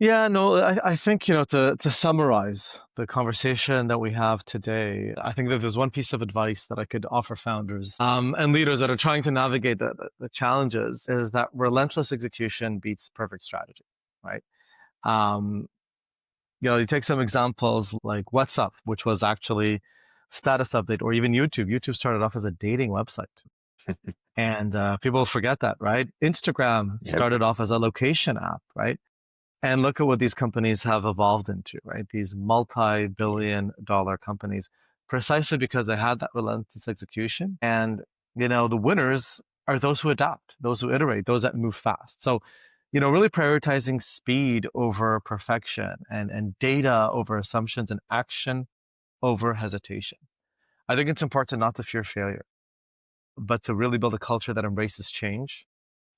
Yeah, no, I think, to summarize the conversation that we have today, I think that there's one piece of advice that I could offer founders and leaders that are trying to navigate the challenges is that relentless execution beats perfect strategy, right? Um, you take some examples like WhatsApp, which was actually status update, or even YouTube. YouTube started off as a dating website. And people forget that, right? Instagram Yep. started off as a location app, right? And look at what these companies have evolved into, right? These multi-billion-dollar companies, precisely because they had that relentless execution. And, the winners are those who adapt, those who iterate, those that move fast. So, really prioritizing speed over perfection and data over assumptions and action over hesitation. I think it's important not to fear failure, but to really build a culture that embraces change.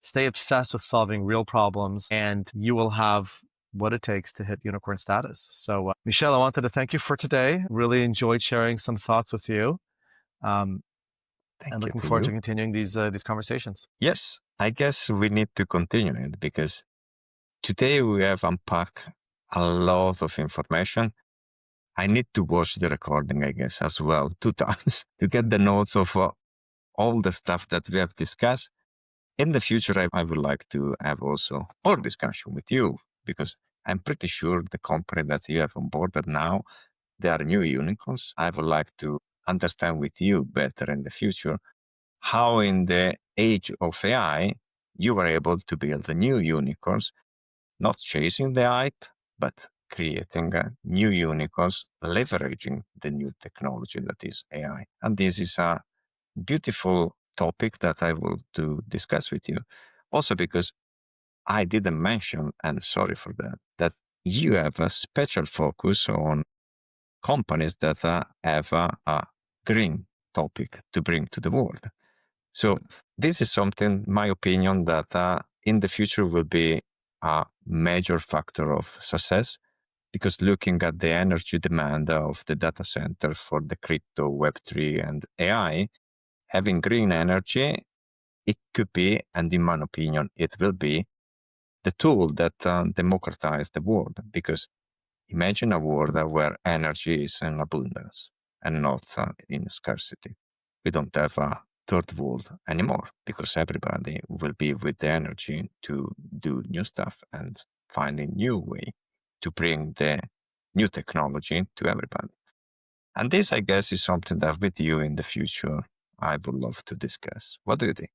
Stay obsessed with solving real problems, and you will have what it takes to hit unicorn status. So, Michelle, I wanted to thank you for today. Really enjoyed sharing some thoughts with you, um, and Thank you looking to forward to you. continuing these conversations. Yes, I guess we need to continue it because today we have unpacked a lot of information. I need to watch the recording, I guess, as well, 2 times to get the notes of all the stuff that we have discussed. In the future, I would like to have also more discussion with you because I'm pretty sure the company that you have onboarded now, they are new unicorns. I would like to understand with you better in the future how in the age of AI, you were able to build the new unicorns, not chasing the hype, but creating new unicorns, leveraging the new technology that is AI. And this is a beautiful topic that I will to discuss with you. Also because I didn't mention, and sorry for that, that you have a special focus on companies that have a green topic to bring to the world. So this is something, my opinion, that in the future will be a major factor of success because looking at the energy demand of the data center for the crypto, Web3, and AI, having green energy, it could be, and in my opinion, it will be the tool that democratizes the world. Because imagine a world where energy is in abundance and not in scarcity. We don't have a third world anymore because everybody will be with the energy to do new stuff and find a new way to bring the new technology to everybody. And this, I guess, is something that with you in the future, I would love to discuss. What do you think?